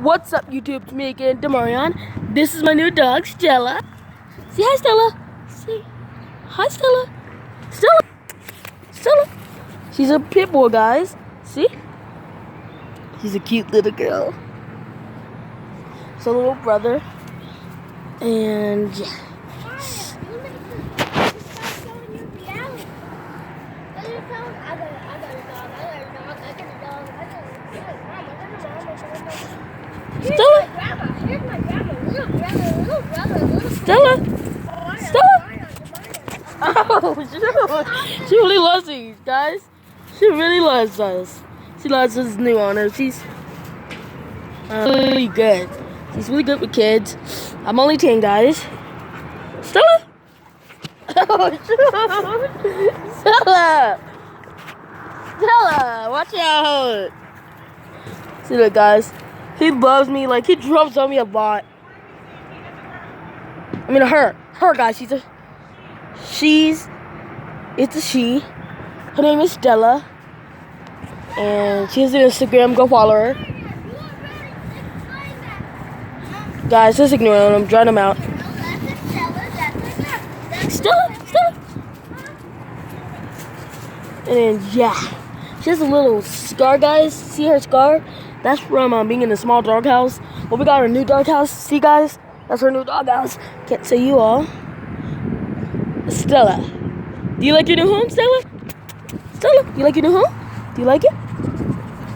What's up, YouTube? It's me again, Demarion. This is my new dog, Stella. Say hi, Stella. Say hi, Stella. Stella. Stella. She's a pit bull, guys. See? She's a cute little girl. It's a little brother. And yeah. Stella. Stella. Stella. Oh, shoot. She really loves these, guys. She really loves us. She loves this new owner. She's really good. She's really good with kids. I'm only 10, guys. Stella. Oh, shoot. Stella. Stella, watch out. See that, guys? He loves me, like, he jumps on me a lot. I mean, her, guys, it's a she. Her name is Stella. And she has an Instagram, go follow her. Guys, just ignore them, I'm drawing them out. Stella. And then, yeah. She has a little scar, guys. See her scar? That's from being in a small doghouse. But we got our new doghouse. See, guys? That's her new doghouse. Can't say you all. Stella. Do you like your new home, Stella? Stella, you like your new home? Do you like it?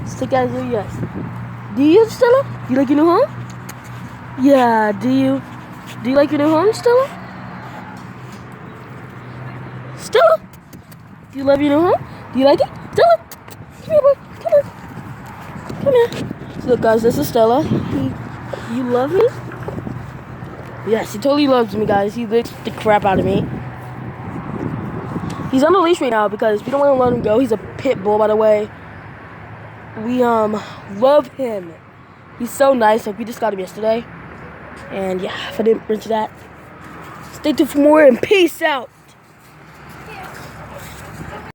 Say, guys, yes. Do you, Stella? Do you like your new home? Yeah, do you like your new home, Stella? Stella? Do you love your new home? Do you like it? Stella? Come here, boy. Come here. Come here. So look, guys, this is Stella. You love me? Yes, he totally loves me, guys. He licks the crap out of me. He's on the leash right now because we don't want to let him go. He's a pit bull, by the way. We love him. He's so nice. Like, we just got him yesterday. And yeah, if I didn't mention that, stay tuned for more and peace out.